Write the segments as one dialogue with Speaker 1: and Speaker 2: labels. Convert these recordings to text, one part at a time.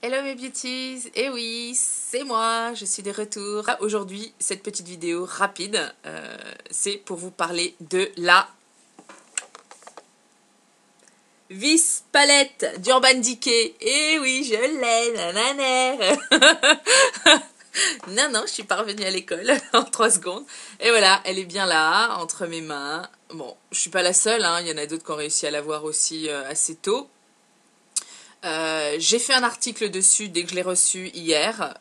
Speaker 1: Hello mes beauties, et oui, c'est moi, je suis de retour. Aujourd'hui, cette petite vidéo rapide, c'est pour vous parler de la vis palette d'Urban Decay. Et oui, je l'ai, nanana. Non, je suis pas revenue à l'école en 3 secondes. Et voilà, elle est bien là, entre mes mains. Bon, je suis pas la seule, hein, il y en a d'autres qui ont réussi à l'avoir aussi assez tôt. J'ai fait un article dessus dès que je l'ai reçu hier.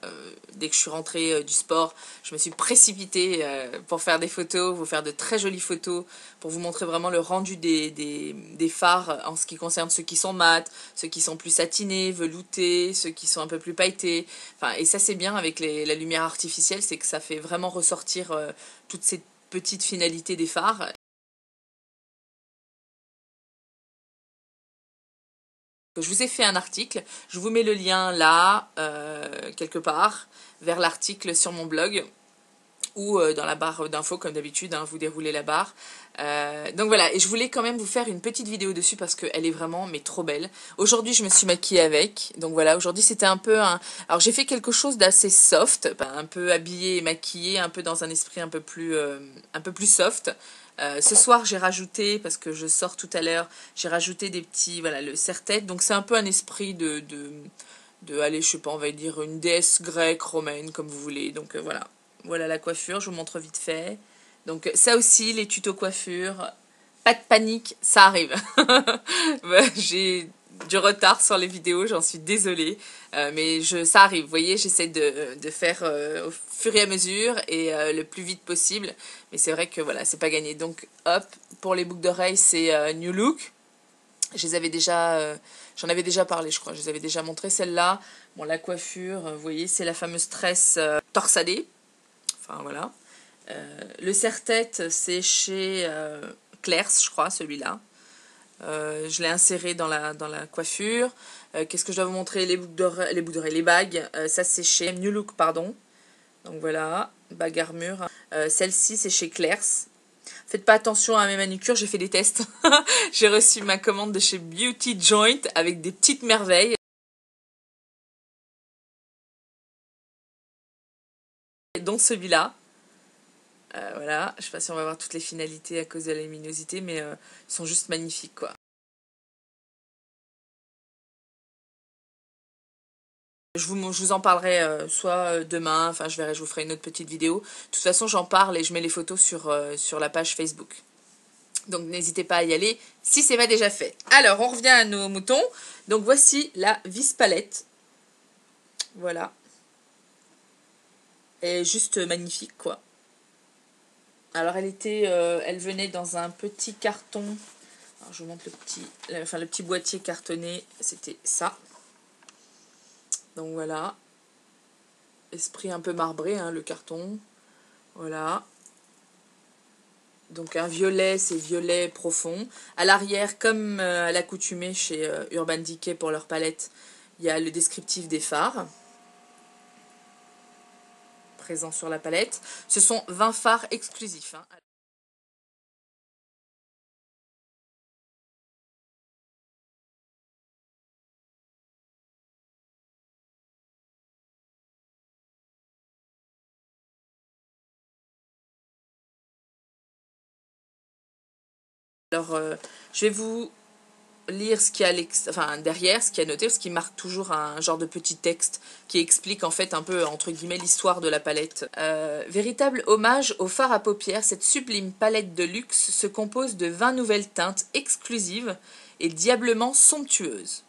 Speaker 1: Dès que je suis rentrée du sport, je me suis précipitée pour faire des photos, vous faire de très jolies photos, pour vous montrer vraiment le rendu des fards en ce qui concerne ceux qui sont mat, ceux qui sont plus satinés, veloutés, ceux qui sont un peu plus pailletés. Enfin, et ça c'est bien avec la lumière artificielle, c'est que ça fait vraiment ressortir toutes ces petites finalités des fards. Je vous ai fait un article, je vous mets le lien là, quelque part, vers l'article sur mon blog, ou dans la barre d'infos comme d'habitude, hein, vous déroulez la barre. Donc voilà, et je voulais quand même vous faire une petite vidéo dessus parce qu'elle est vraiment mais trop belle. Aujourd'hui je me suis maquillée avec, donc voilà, aujourd'hui c'était un peu un... Alors j'ai fait quelque chose d'assez soft, un peu habillée et maquillée, un peu dans un esprit un peu plus soft. Ce soir j'ai rajouté, parce que je sors tout à l'heure, j'ai rajouté des petits, voilà, le serre-tête, donc c'est un peu un esprit allez, je sais pas, on va dire une déesse grecque, romaine, comme vous voulez, donc voilà. Voilà la coiffure, je vous montre vite fait. Donc ça aussi, les tutos coiffure, pas de panique, ça arrive. J'ai du retard sur les vidéos, j'en suis désolée. Mais ça arrive, vous voyez, j'essaie de faire au fur et à mesure et le plus vite possible. Mais c'est vrai que voilà, c'est pas gagné. Donc hop, pour les boucles d'oreilles, c'est New Look. Je les avais déjà, j'en avais déjà parlé, je crois. Je les avais déjà montré celle-là. Bon, la coiffure, vous voyez, c'est la fameuse tresse torsadée. Enfin voilà. Le serre-tête, c'est chez Claire's, je crois, celui-là. Je l'ai inséré dans la coiffure. Qu'est-ce que je dois vous montrer? Les boucles d'oreilles, les bagues. Ça, c'est chez New Look, pardon. Donc voilà, bague armure. Celle-ci, c'est chez Claire's. Faites pas attention à mes manucures, j'ai fait des tests. J'ai reçu ma commande de chez Beauty Joint avec des petites merveilles. Dont celui-là. Voilà, je sais pas si on va voir toutes les finalités à cause de la luminosité, mais ils sont juste magnifiques, quoi. Je vous en parlerai soit demain, enfin je verrai, je vous ferai une autre petite vidéo. De toute façon, j'en parle et je mets les photos sur la page Facebook. Donc n'hésitez pas à y aller si c'est pas déjà fait. Alors, on revient à nos moutons. Donc voici la vis palette. Voilà. Elle est juste magnifique, quoi. Alors elle venait dans un petit carton. Alors je vous montre le petit boîtier cartonné. C'était ça. Donc voilà. Esprit un peu marbré, hein, le carton. Voilà. Donc un violet, c'est violet profond. À l'arrière, comme à l'accoutumée chez Urban Decay pour leur palette, il y a le descriptif des fards présent sur la palette. Ce sont 20 fards exclusifs, hein. Alors, je vais vous lire ce qu'il y a derrière, ce qu'il y a noté, parce qu'il marque toujours un genre de petit texte qui explique en fait un peu, entre guillemets, l'histoire de la palette. Véritable hommage au fard à paupières, cette sublime palette de luxe se compose de 20 nouvelles teintes exclusives et diablement somptueuses,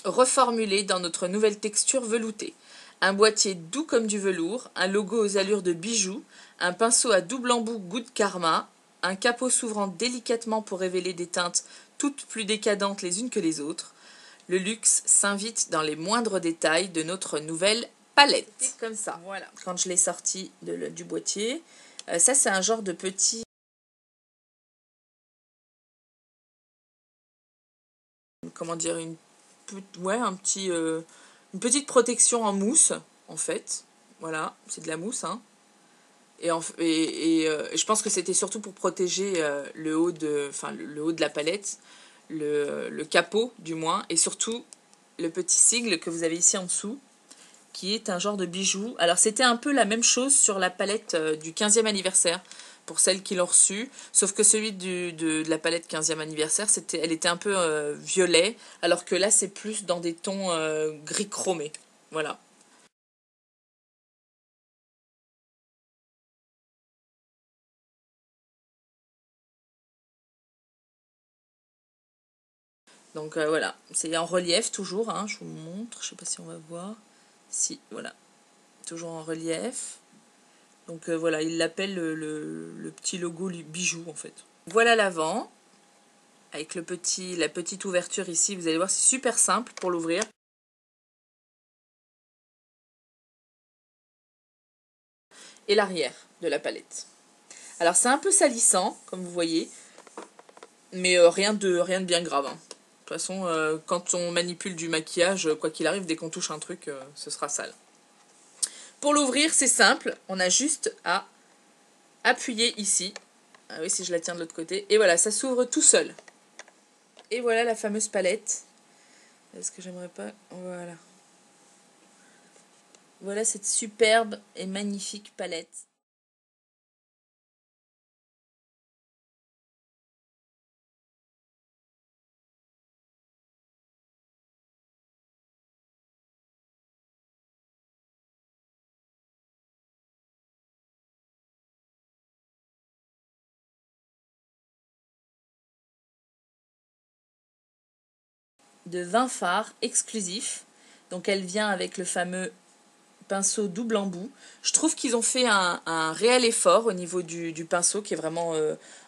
Speaker 1: reformulées dans notre nouvelle texture veloutée. Un boîtier doux comme du velours, un logo aux allures de bijoux, un pinceau à double embout Good Karma, un capot s'ouvrant délicatement pour révéler des teintes toutes plus décadentes les unes que les autres. Le luxe s'invite dans les moindres détails de notre nouvelle palette. C'est comme ça, voilà. Quand je l'ai sorti du boîtier, ça c'est un genre de petit... Comment dire, une petite protection en mousse, en fait. Voilà, c'est de la mousse, hein. Je pense que c'était surtout pour protéger le haut de la palette, le capot du moins, et surtout le petit sigle que vous avez ici en dessous, qui est un genre de bijou. Alors c'était un peu la même chose sur la palette du 15e anniversaire, pour celles qui l'ont reçu, sauf que celui de la palette 15e anniversaire, elle était un peu violet, alors que là c'est plus dans des tons gris chromé. Voilà. Donc voilà, c'est en relief toujours, hein, je vous montre, je sais pas si on va voir. Si, voilà, toujours en relief. Donc voilà, il l'appelle le petit logo bijou en fait. Voilà l'avant, avec la petite ouverture ici, vous allez voir, c'est super simple pour l'ouvrir. Et l'arrière de la palette. Alors c'est un peu salissant, comme vous voyez, mais rien de bien grave. Hein. De toute façon, quand on manipule du maquillage, quoi qu'il arrive, dès qu'on touche un truc, ce sera sale. Pour l'ouvrir, c'est simple, on a juste à appuyer ici. Ah oui, si je la tiens de l'autre côté. Et voilà, ça s'ouvre tout seul. Et voilà la fameuse palette. Est-ce que j'aimerais pas... Voilà. Voilà cette superbe et magnifique palette. De 20 fards exclusifs. Donc elle vient avec le fameux pinceau double embout. Je trouve qu'ils ont fait un réel effort au niveau du pinceau qui est vraiment...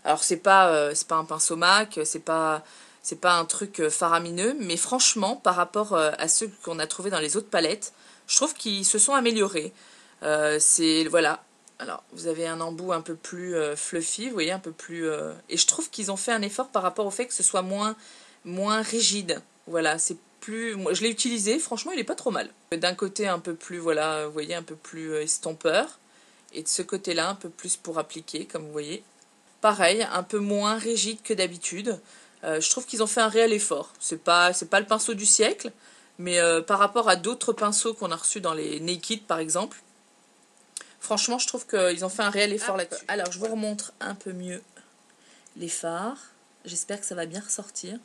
Speaker 1: alors c'est pas un pinceau MAC, c'est pas un truc faramineux, mais franchement par rapport à ceux qu'on a trouvés dans les autres palettes, je trouve qu'ils se sont améliorés. C'est... Voilà. Alors, vous avez un embout un peu plus fluffy, vous voyez, un peu plus... Et je trouve qu'ils ont fait un effort par rapport au fait que ce soit moins rigide. Voilà, c'est plus... Moi, je l'ai utilisé, franchement, il est pas trop mal. D'un côté, un peu plus, voilà, vous voyez, un peu plus estompeur. Et de ce côté-là, un peu plus pour appliquer, comme vous voyez. Pareil, un peu moins rigide que d'habitude. Je trouve qu'ils ont fait un réel effort. C'est pas le pinceau du siècle, mais par rapport à d'autres pinceaux qu'on a reçus dans les Naked, par exemple, franchement, je trouve qu'ils ont fait un réel effort là-dessus. Alors, je vous remontre un peu mieux les fards. J'espère que ça va bien ressortir.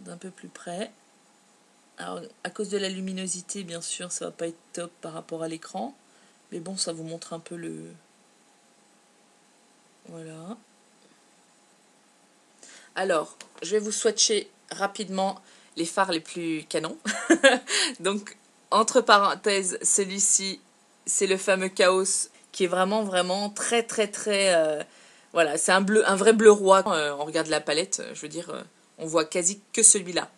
Speaker 1: D'un peu plus près. Alors, à cause de la luminosité, bien sûr, ça va pas être top par rapport à l'écran. Mais bon, ça vous montre un peu le... Voilà. Alors, je vais vous swatcher rapidement les fards les plus canons. Donc, entre parenthèses, celui-ci, c'est le fameux Chaos, qui est vraiment très voilà, c'est un vrai bleu roi. On regarde la palette, je veux dire, on voit quasi que celui-là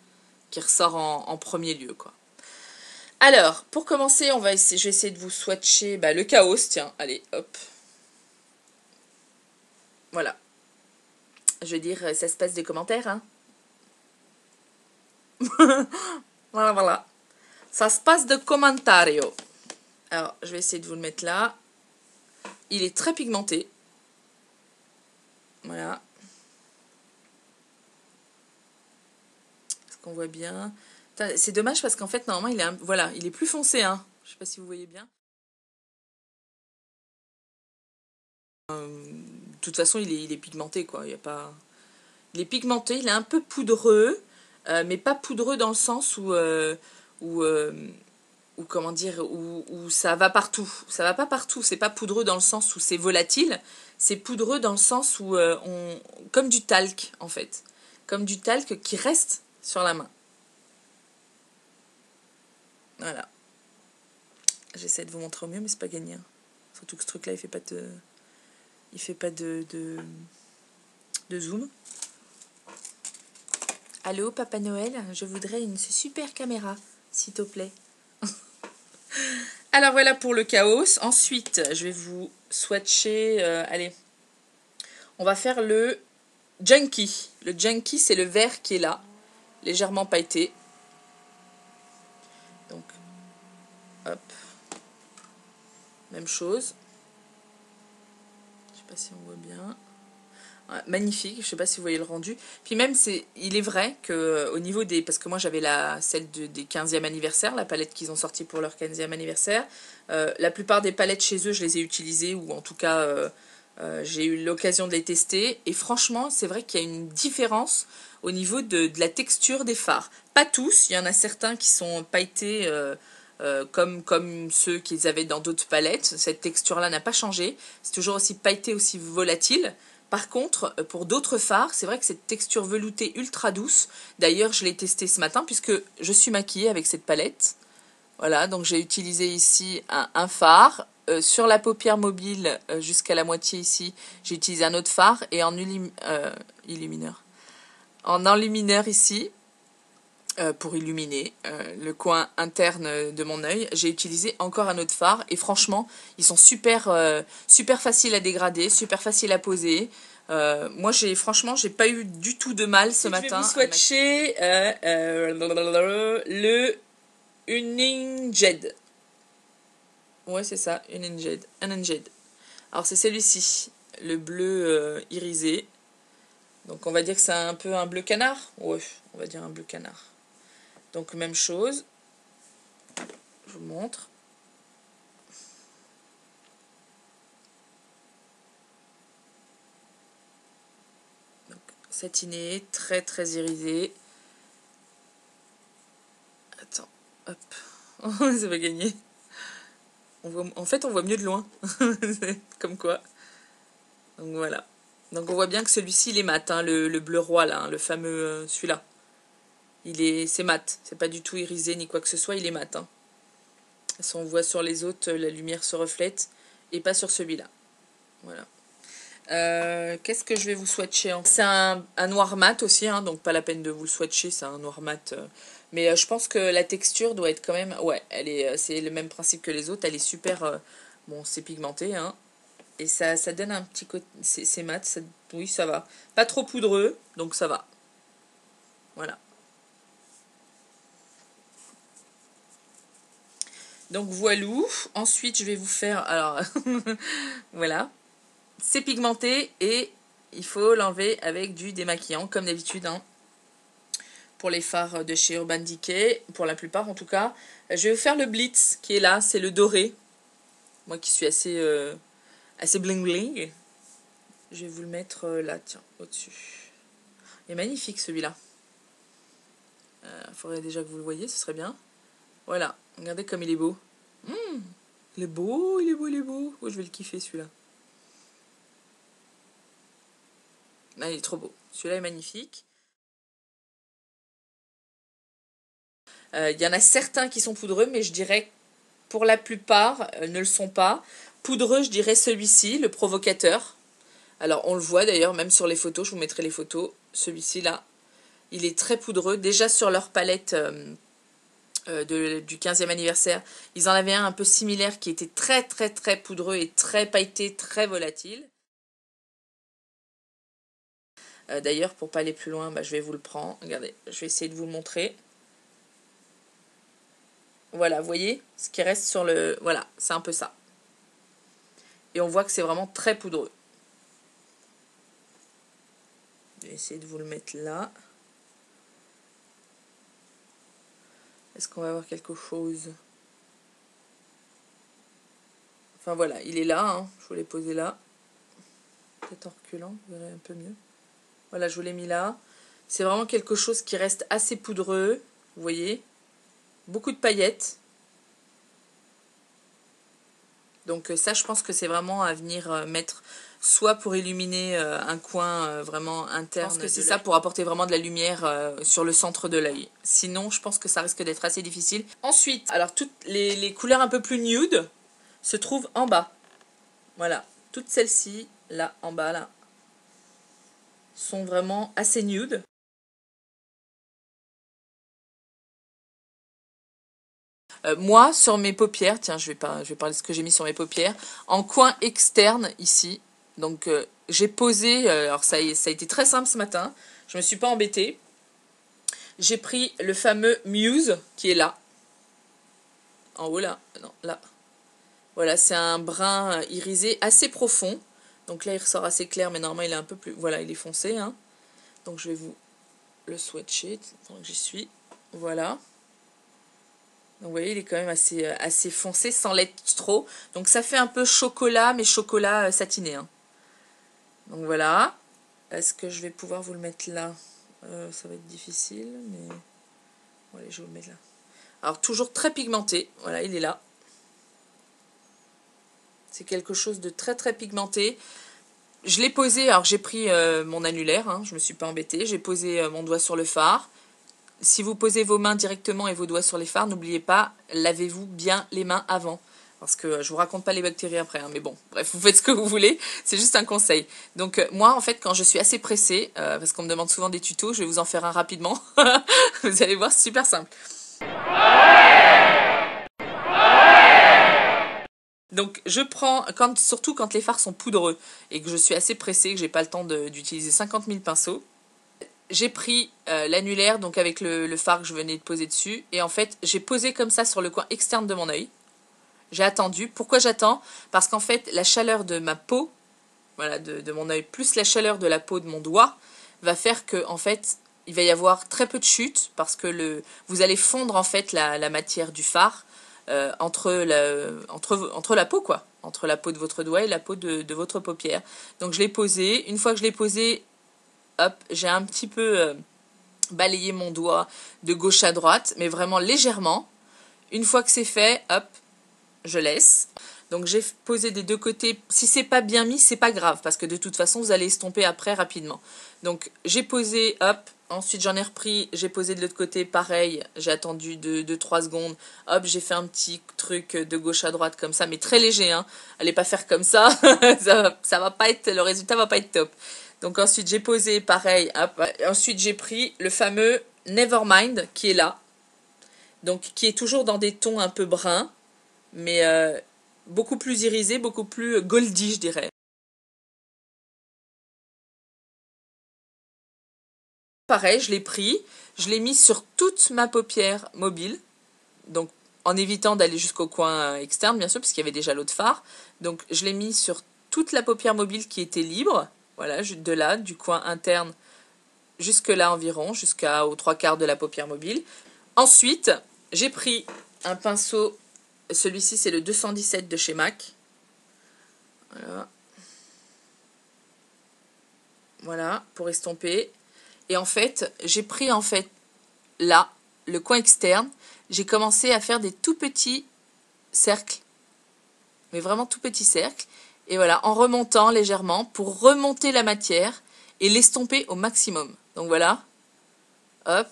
Speaker 1: qui ressort en premier lieu, quoi. Alors, pour commencer, je vais essayer de vous swatcher le Chaos. Tiens, allez, hop. Voilà. Je veux dire, ça se passe des commentaires, hein. Voilà. Ça se passe de commentario. Alors, je vais essayer de vous le mettre là. Il est très pigmenté. Voilà. Est-ce qu'on voit bien? C'est dommage parce qu'en fait, normalement, voilà, il est plus foncé, hein. Je sais pas si vous voyez bien. De toute façon, il est pigmenté, quoi. Il y a pas... Il est pigmenté, il est un peu poudreux, mais pas poudreux dans le sens où, où comment dire, où ça va partout. Ça va pas partout, c'est pas poudreux dans le sens où c'est volatile, c'est poudreux dans le sens où comme du talc en fait. Comme du talc qui reste sur la main. Voilà. J'essaie de vous montrer au mieux, mais c'est pas gagné. Hein. Surtout que ce truc-là, il fait pas de zoom. Allô, Papa Noël, je voudrais une super caméra, s'il te plaît. Alors voilà pour le chaos. Ensuite, je vais vous swatcher. Allez, on va faire le Junkie. Le Junkie, c'est le vert qui est là, légèrement pailleté. Donc, hop. Même chose. Je sais pas si on voit bien. Ouais, magnifique, je sais pas si vous voyez le rendu. Puis même, il est vrai que au niveau des... Parce que moi j'avais celle des 15e anniversaire, la palette qu'ils ont sortie pour leur 15e anniversaire. La plupart des palettes chez eux, je les ai utilisées, ou en tout cas, j'ai eu l'occasion de les tester. Et franchement, c'est vrai qu'il y a une différence au niveau de la texture des fards. Pas tous, il y en a certains qui sont pailletés... comme ceux qu'ils avaient dans d'autres palettes. Cette texture-là n'a pas changé. C'est toujours aussi pailleté, aussi volatile. Par contre, pour d'autres fards, c'est vrai que cette texture veloutée ultra douce, d'ailleurs je l'ai testé ce matin puisque je suis maquillée avec cette palette. Voilà, donc j'ai utilisé ici un fard. Sur la paupière mobile, jusqu'à la moitié ici, j'ai utilisé un autre fard. Et en illumineur. En enlumineur ici, pour illuminer le coin interne de mon œil, j'ai utilisé encore un autre fard et franchement ils sont super faciles à dégrader, super faciles à poser. Moi franchement j'ai pas eu du tout de mal ce matin. Je vais vous swatcher le Uninged. Ouais, c'est ça, Uninged. Alors c'est celui-ci, le bleu irisé. Donc on va dire que c'est un peu un bleu canard. Ouais, on va dire un bleu canard. Donc même chose, je vous montre. Donc, satiné, très irisé. Attends, hop, ça va gagner. En fait, on voit mieux de loin, comme quoi. Donc voilà. Donc on voit bien que celui-ci, il est mat, hein, le bleu roi là, hein, le fameux celui-là. C'est mat, c'est pas du tout irisé ni quoi que ce soit, il est mat. Hein. Si on voit sur les autres, la lumière se reflète, et pas sur celui-là. Voilà. Qu'est-ce que je vais vous swatcher? C'est un noir mat aussi, hein, donc pas la peine de vous le swatcher, c'est un noir mat. Mais je pense que la texture doit être quand même... Ouais, c'est le même principe que les autres, elle est super... bon, c'est pigmenté, hein, et ça donne un petit côté... C'est mat, oui, ça va. Pas trop poudreux, donc ça va. Voilà. Donc voilou. Ensuite, je vais vous faire... Alors, voilà. C'est pigmenté et il faut l'enlever avec du démaquillant, comme d'habitude, hein. Pour les fards de chez Urban Decay, pour la plupart en tout cas. Je vais vous faire le Blitz qui est là, c'est le doré. Moi qui suis assez bling bling. Je vais vous le mettre là, tiens, au-dessus. Il est magnifique celui-là. Il faudrait déjà que vous le voyez, ce serait bien. Voilà, regardez comme il est beau. Il est beau, il est beau, il est beau. Oh, je vais le kiffer celui-là. Ah, il est trop beau. Celui-là est magnifique. Il y en a certains qui sont poudreux, mais je dirais pour la plupart ne le sont pas. Poudreux, je dirais celui-ci, le provocateur. Alors on le voit d'ailleurs, même sur les photos, je vous mettrai les photos. Celui-ci là, il est très poudreux. Déjà sur leur palette du 15e anniversaire, ils en avaient un peu similaire qui était très poudreux et très pailleté, très volatile. D'ailleurs, pour pas aller plus loin, je vais vous le prendre. Regardez, je vais essayer de vous le montrer. Voilà, vous voyez ce qui reste sur le... Voilà, c'est un peu ça. Et on voit que c'est vraiment très poudreux. Je vais essayer de vous le mettre là. Est-ce qu'on va voir quelque chose? Enfin voilà, il est là, hein. Je vous l'ai posé là. Peut-être en reculant, vous verrez un peu mieux. Voilà, je vous l'ai mis là. C'est vraiment quelque chose qui reste assez poudreux. Vous voyez? Beaucoup de paillettes. Donc ça, je pense que c'est vraiment à venir mettre soit pour illuminer un coin vraiment interne. Je pense que c'est ça pour apporter vraiment de la lumière sur le centre de l'œil. Sinon, je pense que ça risque d'être assez difficile. Ensuite, alors toutes les couleurs un peu plus nude se trouvent en bas. Voilà, toutes celles-ci, là, en bas, là, sont vraiment assez nude. Moi, sur mes paupières, tiens, je vais parler de ce que j'ai mis sur mes paupières, en coin externe, ici, donc j'ai posé, alors ça a été très simple ce matin, je me suis pas embêtée, j'ai pris le fameux Muse, qui est là, en haut là, non, là, voilà, c'est un brun irisé assez profond, donc là il ressort assez clair, mais normalement il est un peu plus, voilà, il est foncé, hein. Donc je vais vous le swatcher, tant que j'y suis, voilà. Donc vous voyez, il est quand même assez foncé, sans l'être trop. Donc ça fait un peu chocolat, mais chocolat satiné. Hein. Donc voilà. Est-ce que je vais pouvoir vous le mettre là? Ça va être difficile, mais... Bon, allez, je vais vous le mettre là. Alors toujours très pigmenté. Voilà, il est là. C'est quelque chose de très très pigmenté. Je l'ai posé, alors j'ai pris mon annulaire, hein, je ne me suis pas embêtée. J'ai posé mon doigt sur le fard. Si vous posez vos mains directement et vos doigts sur les fards, n'oubliez pas, lavez-vous bien les mains avant. Parce que je vous raconte pas les bactéries après, hein, mais bon, bref, vous faites ce que vous voulez, c'est juste un conseil. Donc moi, en fait, quand je suis assez pressée, parce qu'on me demande souvent des tutos, je vais vous en faire un rapidement. Vous allez voir, c'est super simple. Donc je prends, surtout quand les fards sont poudreux et que je suis assez pressée, que j'ai pas le temps d'utiliser 50 000 pinceaux, j'ai pris l'annulaire, donc avec le fard que je venais de poser dessus, et en fait j'ai posé comme ça sur le coin externe de mon œil. J'ai attendu. Pourquoi j'attends? Parce qu'en fait la chaleur de ma peau, voilà, de mon œil, plus la chaleur de la peau de mon doigt, va faire que en fait il va y avoir très peu de chute, parce que vous allez fondre en fait la matière du fard entre la peau, quoi, entre la peau de votre doigt et la peau de votre paupière. Donc je l'ai posé. Une fois que je l'ai posé, hop, j'ai un petit peu balayé mon doigt de gauche à droite, mais vraiment légèrement. Une fois que c'est fait, hop, je laisse. Donc j'ai posé des deux côtés. Si c'est pas bien mis, c'est pas grave, parce que de toute façon, vous allez estomper après rapidement. Donc j'ai posé, hop, ensuite j'en ai repris, j'ai posé de l'autre côté, pareil, j'ai attendu 2-3 secondes, hop, j'ai fait un petit truc de gauche à droite comme ça, mais très léger, hein. Allez pas faire comme ça, ça va pas être, le résultat va pas être top. Donc ensuite j'ai posé, pareil, hop, ensuite j'ai pris le fameux Nevermind qui est là, donc qui est toujours dans des tons un peu bruns, mais beaucoup plus irisé, beaucoup plus goldy, je dirais. Pareil, je l'ai pris, je l'ai mis sur toute ma paupière mobile, donc en évitant d'aller jusqu'au coin externe, bien sûr, parce qu'il y avait déjà l'autre fard. Donc je l'ai mis sur toute la paupière mobile qui était libre, voilà, de là, du coin interne jusque là environ, jusqu'aux 3/4 de la paupière mobile. Ensuite, j'ai pris un pinceau, celui-ci c'est le 217 de chez MAC. Voilà. Voilà, pour estomper. Et en fait, j'ai pris en fait là, le coin externe, j'ai commencé à faire des tout petits cercles, mais vraiment tout petits cercles. Et voilà, en remontant légèrement pour remonter la matière et l'estomper au maximum. Donc voilà, hop,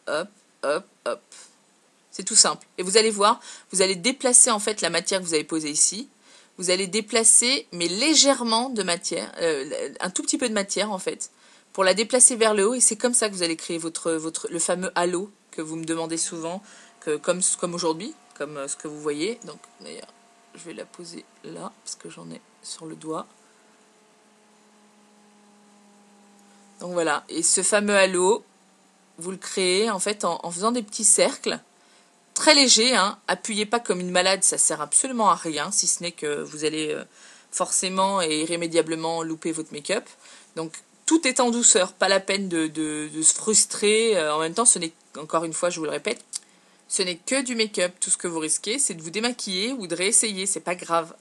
Speaker 1: hop, hop, hop. C'est tout simple. Et vous allez voir, vous allez déplacer en fait la matière que vous avez posée ici. Vous allez déplacer, mais légèrement de matière, un tout petit peu de matière en fait, pour la déplacer vers le haut. Et c'est comme ça que vous allez créer le fameux halo que vous me demandez souvent, comme aujourd'hui, comme ce que vous voyez. Donc d'ailleurs, je vais la poser là, parce que j'en ai sur le doigt. Donc voilà, et ce fameux halo, vous le créez en fait en faisant des petits cercles. Très léger, hein. Appuyez pas comme une malade, ça sert absolument à rien, si ce n'est que vous allez forcément et irrémédiablement louper votre make-up. Donc tout est en douceur, pas la peine de se frustrer. En même temps, ce n'est, encore une fois, je vous le répète, ce n'est que du make-up. Tout ce que vous risquez, c'est de vous démaquiller ou de réessayer, c'est pas grave.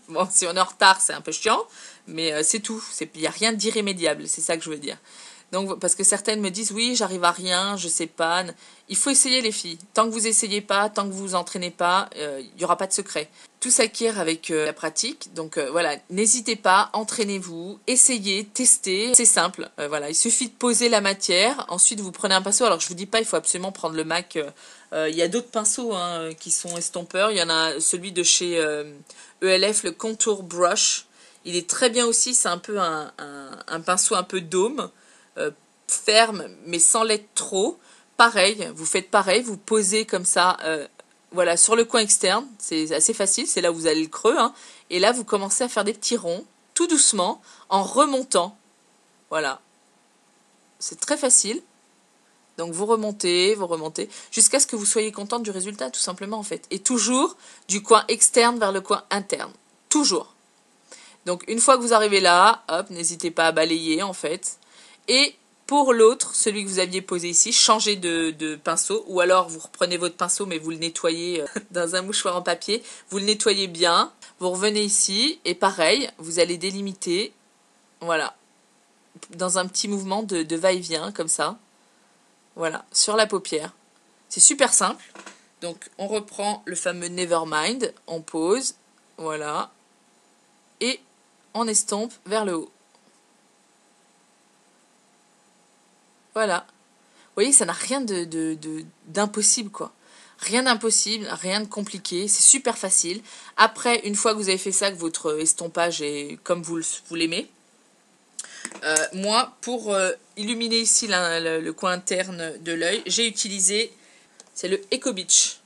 Speaker 1: Bon, si on est en retard, c'est un peu chiant, mais c'est tout. Il n'y a rien d'irrémédiable, c'est ça que je veux dire. Donc, parce que certaines me disent, oui, j'arrive à rien, je sais pas. Il faut essayer, les filles. Tant que vous essayez pas, tant que vous vous entraînez pas, il n'y aura pas de secret. Tout s'acquiert avec la pratique. Donc, voilà, n'hésitez pas, entraînez-vous, essayez, testez. C'est simple. Voilà, il suffit de poser la matière. Ensuite, vous prenez un pinceau. Alors, je vous dis pas, il faut absolument prendre le MAC. Il y a d'autres pinceaux hein, qui sont estompeurs. Il y en a celui de chez ELF, le Contour Brush. Il est très bien aussi. C'est un peu un pinceau un peu dôme. Ferme mais sans l'être trop. Pareil, vous faites pareil, vous posez comme ça voilà, sur le coin externe, c'est assez facile, c'est là où vous avez le creux, hein, et là vous commencez à faire des petits ronds, tout doucement, en remontant, voilà, c'est très facile, donc vous remontez, jusqu'à ce que vous soyez contente du résultat, tout simplement en fait, et toujours du coin externe vers le coin interne, toujours. Donc une fois que vous arrivez là, hop, n'hésitez pas à balayer en fait, et pour l'autre, celui que vous aviez posé ici, changez de pinceau, ou alors vous reprenez votre pinceau mais vous le nettoyez dans un mouchoir en papier, vous le nettoyez bien, vous revenez ici, et pareil, vous allez délimiter, voilà, dans un petit mouvement de va-et-vient, comme ça, voilà, sur la paupière. C'est super simple, donc on reprend le fameux Nevermind, on pose, voilà, et on estompe vers le haut. Voilà. Vous voyez, ça n'a rien d'impossible, quoi. Rien d'impossible, rien de compliqué, c'est super facile. Après, une fois que vous avez fait ça, que votre estompage est comme vous l'aimez, moi, pour illuminer ici le coin interne de l'œil, j'ai utilisé, c'est le Eco Beach.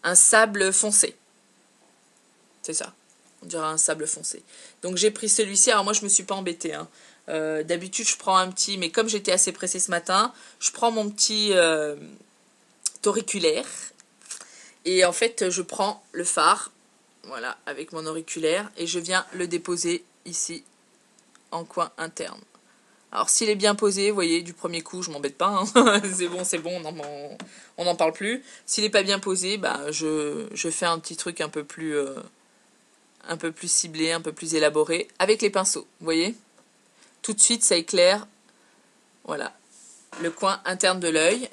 Speaker 1: Un sable foncé. C'est ça. On dirait un sable foncé. Donc j'ai pris celui-ci. Alors moi je me suis pas embêtée, hein. D'habitude je prends un petit, mais comme j'étais assez pressée ce matin, je prends mon petit auriculaire. Et en fait je prends le fard, voilà, avec mon auriculaire, et je viens le déposer ici, en coin interne. Alors s'il est bien posé, vous voyez, du premier coup, je m'embête pas, hein. c'est bon, on n'en parle plus. S'il n'est pas bien posé, bah, je fais un petit truc un peu plus ciblé, un peu plus élaboré, avec les pinceaux, vous voyez. Tout de suite, ça éclaire, voilà, le coin interne de l'œil.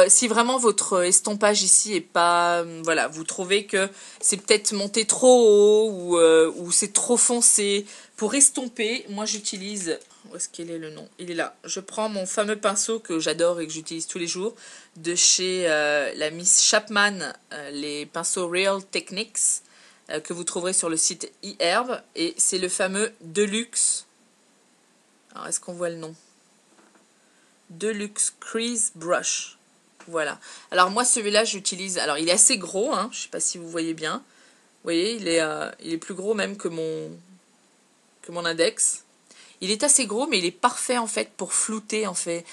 Speaker 1: Si vraiment votre estompage ici est pas, voilà, vous trouvez que c'est peut-être monté trop haut ou c'est trop foncé, pour estomper, moi j'utilise, où est-ce qu'il est le nom? Il est là. Je prends mon fameux pinceau que j'adore et que j'utilise tous les jours, de chez la Miss Chapman, les pinceaux Real Techniques, que vous trouverez sur le site eHerb, et c'est le fameux Deluxe. Alors est-ce qu'on voit le nom? Deluxe Crease Brush. Voilà. Alors moi celui-là j'utilise, alors il est assez gros, hein, je ne sais pas si vous voyez bien. Vous voyez, il est plus gros même que mon index. Il est assez gros, mais il est parfait en fait pour flouter en fait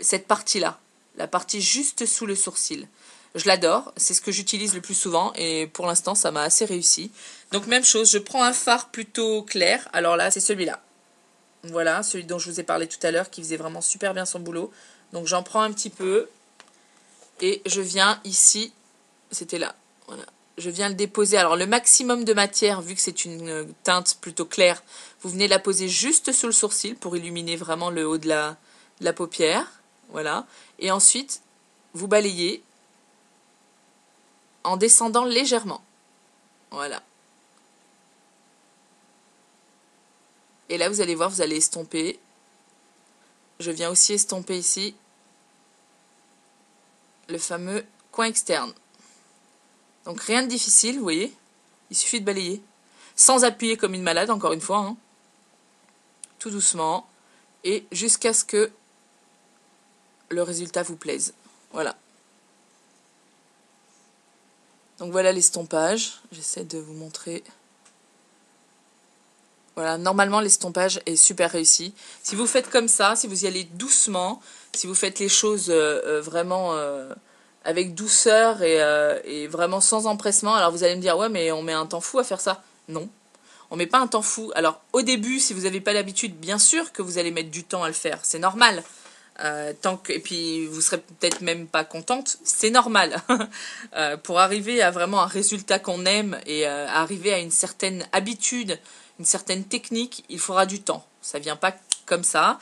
Speaker 1: cette partie-là, la partie juste sous le sourcil. Je l'adore, c'est ce que j'utilise le plus souvent et pour l'instant ça m'a assez réussi. Donc même chose, je prends un fard plutôt clair, alors là c'est celui-là. Voilà, celui dont je vous ai parlé tout à l'heure qui faisait vraiment super bien son boulot. Donc j'en prends un petit peu et je viens ici, c'était là, voilà. Je viens le déposer. Alors le maximum de matière, vu que c'est une teinte plutôt claire, vous venez la poser juste sous le sourcil pour illuminer vraiment le haut de la paupière. Voilà. Et ensuite, vous balayez en descendant légèrement. Voilà. Et là, vous allez voir, vous allez estomper. Je viens aussi estomper ici le fameux coin externe. Donc rien de difficile, vous voyez. Il suffit de balayer. Sans appuyer comme une malade, encore une fois, hein. Tout doucement. Et jusqu'à ce que le résultat vous plaise. Voilà. Donc voilà l'estompage. J'essaie de vous montrer. Voilà, normalement l'estompage est super réussi. Si vous faites comme ça, si vous y allez doucement, si vous faites les choses vraiment avec douceur et vraiment sans empressement, alors vous allez me dire, ouais mais on met un temps fou à faire ça. Non, on met pas un temps fou. Alors au début, si vous n'avez pas l'habitude, bien sûr que vous allez mettre du temps à le faire, c'est normal. Et puis vous serez peut-être même pas contente, c'est normal. Pour arriver à vraiment un résultat qu'on aime et arriver à une certaine habitude, une certaine technique, il faudra du temps. Ça vient pas comme ça.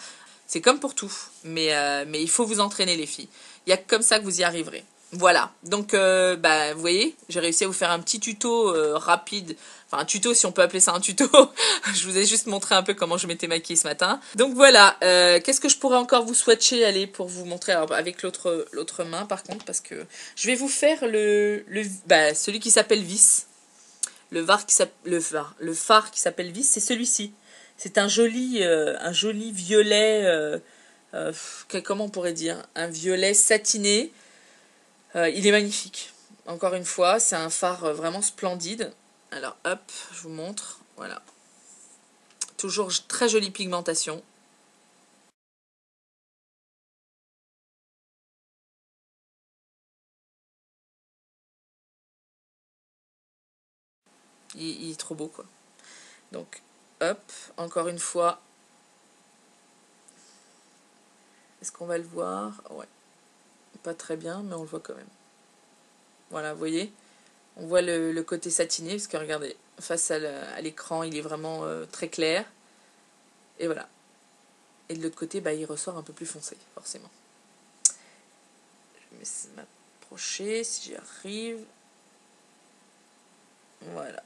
Speaker 1: C'est comme pour tout. Mais il faut vous entraîner les filles. Il y a comme ça que vous y arriverez. Voilà, donc vous voyez, j'ai réussi à vous faire un petit tuto rapide, enfin un tuto si on peut appeler ça un tuto, je vous ai juste montré un peu comment je m'étais maquillée ce matin. Donc voilà, qu'est-ce que je pourrais encore vous swatcher, allez, pour vous montrer, alors, avec l'autre main par contre, parce que je vais vous faire celui qui s'appelle Vis, le phare qui s'appelle Vis, c'est celui-ci. C'est un joli violet comment on pourrait dire, un violet satiné. Il est magnifique. Encore une fois, c'est un phare vraiment splendide. Alors hop, je vous montre. Voilà. Toujours très jolie pigmentation. Il est trop beau, quoi. Donc hop, encore une fois. Est-ce qu'on va le voir? Ouais. Pas très bien, mais on le voit quand même. Voilà, vous voyez? On voit le côté satiné, parce que regardez, face à l'écran, il est vraiment très clair. Et voilà. Et de l'autre côté, bah, il ressort un peu plus foncé, forcément. Je vais m'approcher, si j'y arrive. Voilà.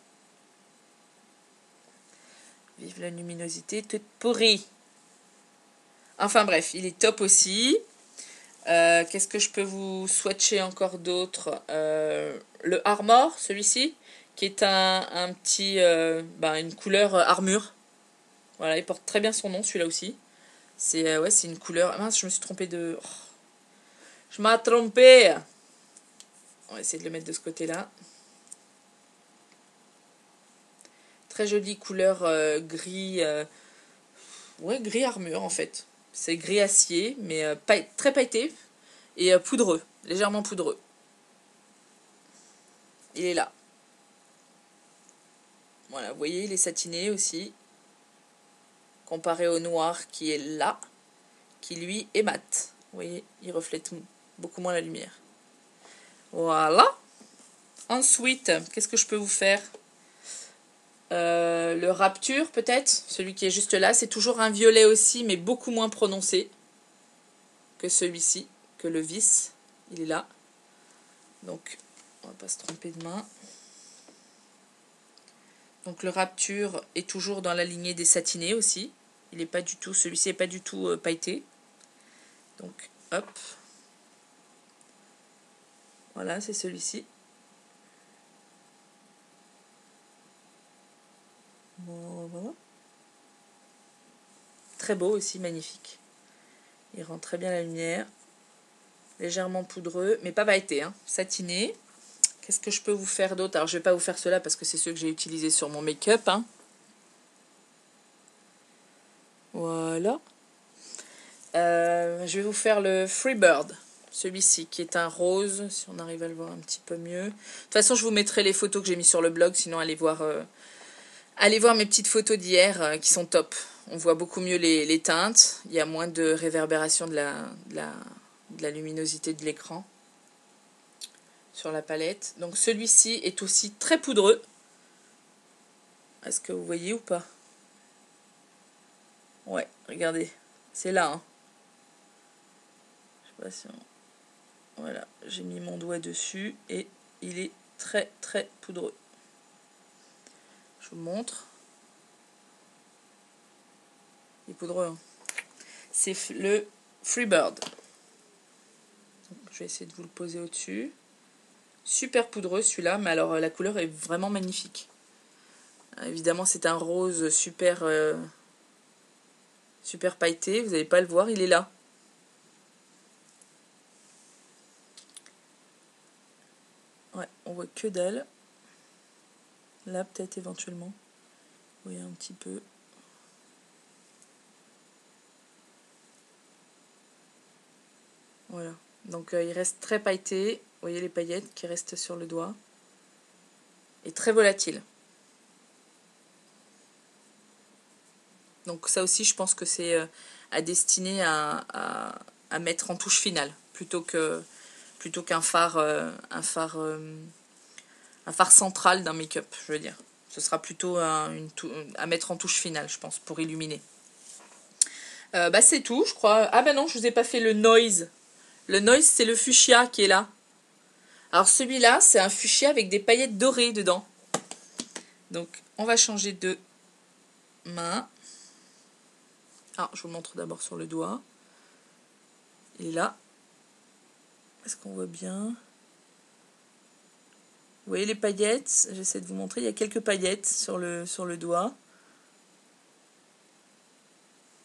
Speaker 1: Vive la luminosité toute pourrie. Enfin bref, il est top aussi. Qu'est-ce que je peux vous swatcher encore d'autre? Le Armor, celui-ci, qui est un petit, une couleur armure. Voilà, il porte très bien son nom, celui-là aussi. C'est ouais, c'est une couleur. Ah mince, je me suis trompée de. Oh, je m'ai trompée. On va essayer de le mettre de ce côté-là. Très jolie couleur gris. Ouais, gris armure en fait. C'est gris acier, mais très pailleté et poudreux, légèrement poudreux. Il est là. Voilà, vous voyez, il est satiné aussi. Comparé au noir qui est là, qui lui est mat. Vous voyez, il reflète beaucoup moins la lumière. Voilà. Ensuite, qu'est-ce que je peux vous faire? Le Rapture peut-être, celui qui est juste là. C'est toujours un violet aussi, mais beaucoup moins prononcé que celui-ci, que le Vis. Il est là. Donc, on va pas se tromper de main. Donc le Rapture est toujours dans la lignée des satinés aussi. Il est pas du tout, celui-ci n'est pas du tout pailleté. Donc hop. Voilà, c'est celui-ci. Voilà. Très beau aussi, magnifique. Il rend très bien la lumière. Légèrement poudreux, mais pas pailleté, hein, satiné. Qu'est-ce que je peux vous faire d'autre? Alors je vais pas vous faire cela parce que c'est ceux que j'ai utilisés sur mon make-up. Hein. Voilà. Je vais vous faire le Freebird. Celui-ci qui est un rose, si on arrive à le voir un petit peu mieux. De toute façon, je vous mettrai les photos que j'ai mis sur le blog, sinon allez voir mes petites photos d'hier qui sont top. On voit beaucoup mieux les teintes, il y a moins de réverbération de la luminosité de l'écran sur la palette. Donc celui-ci est aussi très poudreux. Est-ce que vous voyez ou pas? Ouais, regardez, c'est là. Hein. Je sais pas si on... Voilà, j'ai mis mon doigt dessus et il est très très poudreux. Je vous montre. Il est poudreux. Hein. C'est le Freebird. Je vais essayer de vous le poser au-dessus. Super poudreux celui-là, mais alors la couleur est vraiment magnifique. Évidemment, c'est un rose super, super pailleté. Vous n'allez pas le voir, il est là. Ouais, on voit que dalle. Là, peut-être éventuellement. Vous voyez un petit peu. Voilà. Donc il reste très pailleté. Vous voyez les paillettes qui restent sur le doigt. Et très volatile. Donc ça aussi, je pense que c'est à destiner à mettre en touche finale. Plutôt qu'un phare, un phare central d'un make-up, je veux dire. Ce sera plutôt à mettre en touche finale, je pense, pour illuminer. C'est tout, je crois. Ah ben non, je vous ai pas fait le Noise. Le Noise, c'est le fuchsia qui est là. Alors celui-là, c'est un fuchsia avec des paillettes dorées dedans. Donc, on va changer de main. Ah, je vous le montre d'abord sur le doigt. Il est là. Est-ce qu'on voit bien? Vous voyez les paillettes? J'essaie de vous montrer. Il y a quelques paillettes sur le doigt.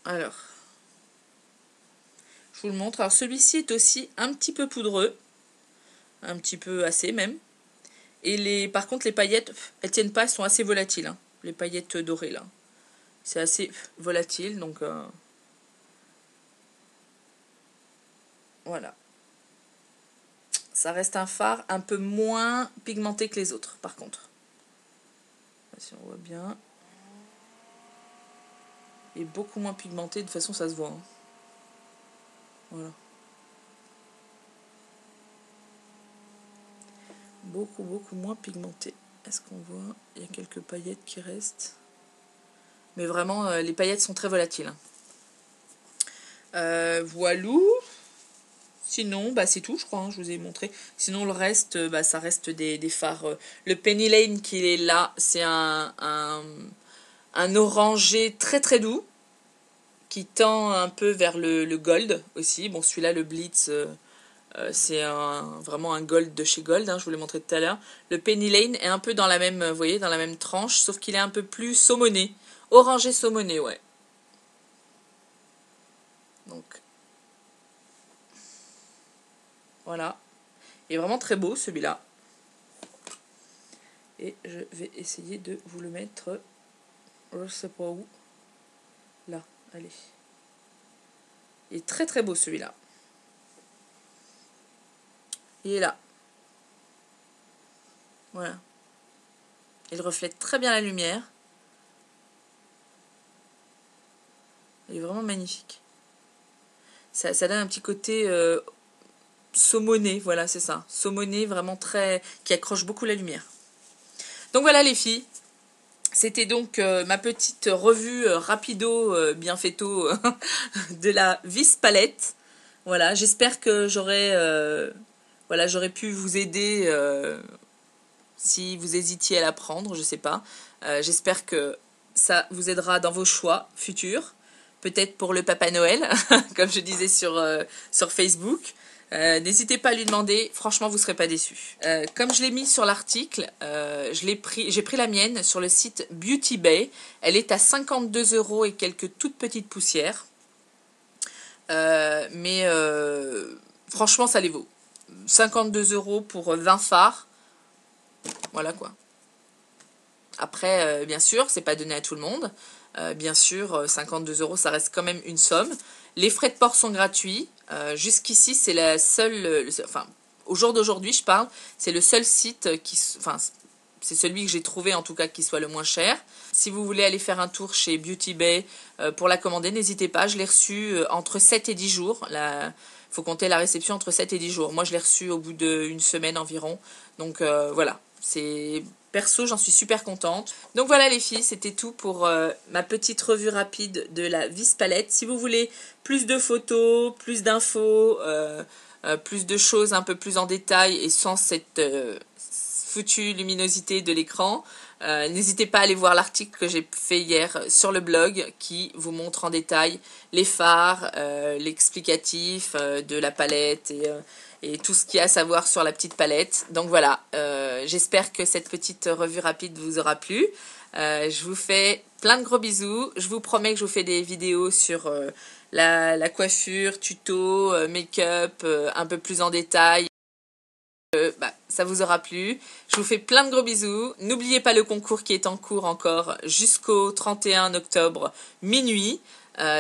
Speaker 1: Alors. vous le montre. Alors celui-ci est aussi un petit peu poudreux. Un petit peu assez même. Et par contre les paillettes, elles tiennent pas, elles sont assez volatiles. Hein. Les paillettes dorées là. C'est assez volatile, donc voilà. Ça reste un fard un peu moins pigmenté que les autres, par contre. Si on voit bien. Il est beaucoup moins pigmenté, de toute façon ça se voit. Hein. Voilà. Beaucoup moins pigmenté. Est-ce qu'on voit? Il y a quelques paillettes qui restent. Mais vraiment, les paillettes sont très volatiles. Voilou. Sinon, bah, c'est tout, je crois, hein, je vous ai montré. Sinon, le reste, bah, ça reste des fards. Le Penny Lane qui est là, c'est un orangé très très doux, qui tend un peu vers le gold aussi. Bon, celui-là, le Blitz, c'est vraiment un gold de chez Gold, hein, je vous l'ai montré tout à l'heure. Le Penny Lane est un peu dans la même, vous voyez, dans la même tranche, sauf qu'il est un peu plus saumoné. Orangé saumoné, ouais. Donc, voilà. Il est vraiment très beau, celui-là. Et je vais essayer de vous le mettre, je sais pas où. Là, allez. Il est très très beau, celui-là. Il est là. Voilà. Il reflète très bien la lumière. Il est vraiment magnifique. Ça donne un petit côté saumoné, voilà, c'est ça. Saumoné, vraiment très... qui accroche beaucoup la lumière. Donc voilà les filles. C'était donc ma petite revue rapido, bien faito de la Vis Palette. Voilà, j'espère que voilà, j'aurais pu vous aider si vous hésitiez à la prendre, je sais pas. J'espère que ça vous aidera dans vos choix futurs. Peut-être pour le Papa Noël, comme je disais sur Facebook. N'hésitez pas à lui demander, franchement vous ne serez pas déçus. Comme je l'ai mis sur l'article, j'ai pris la mienne sur le site Beauty Bay. Elle est à 52 € et quelques toutes petites poussières. Mais franchement ça les vaut. 52 € pour 20 fards. Voilà quoi. Après, bien sûr, c'est pas donné à tout le monde. Bien sûr, 52 € ça reste quand même une somme. Les frais de port sont gratuits. Jusqu'ici, c'est la seule... enfin, au jour d'aujourd'hui, je parle, c'est le seul site qui... Enfin, c'est celui que j'ai trouvé, en tout cas, qui soit le moins cher. Si vous voulez aller faire un tour chez Beauty Bay pour la commander, n'hésitez pas. Je l'ai reçu entre 7 et 10 jours. Il faut compter la réception entre 7 et 10 jours. Moi, je l'ai reçu au bout d'une semaine environ. Donc, voilà. Perso, j'en suis super contente. Donc voilà les filles, c'était tout pour ma petite revue rapide de la Vis Palette. Si vous voulez plus de photos, plus d'infos, plus de choses un peu plus en détail et sans cette foutue luminosité de l'écran, n'hésitez pas à aller voir l'article que j'ai fait hier sur le blog qui vous montre en détail les fards, l'explicatif de la palette et tout ce qu'il y a à savoir sur la petite palette. Donc voilà, j'espère que cette petite revue rapide vous aura plu. Je vous fais plein de gros bisous. Je vous promets que je vous fais des vidéos sur la coiffure, tuto, make-up, un peu plus en détail. Ça vous aura plu. Je vous fais plein de gros bisous. N'oubliez pas le concours qui est en cours encore jusqu'au 31 octobre minuit.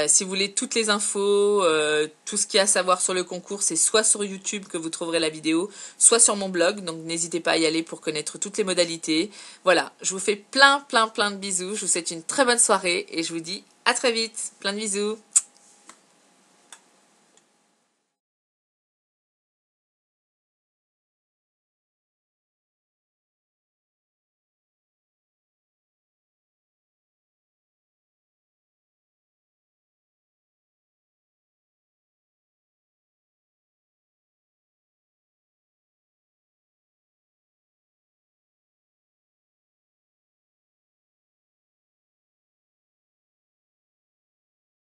Speaker 1: Si vous voulez toutes les infos, tout ce qu'il y a à savoir sur le concours, c'est soit sur YouTube que vous trouverez la vidéo, soit sur mon blog. Donc n'hésitez pas à y aller pour connaître toutes les modalités. Voilà, je vous fais plein de bisous. Je vous souhaite une très bonne soirée et je vous dis à très vite. Plein de bisous.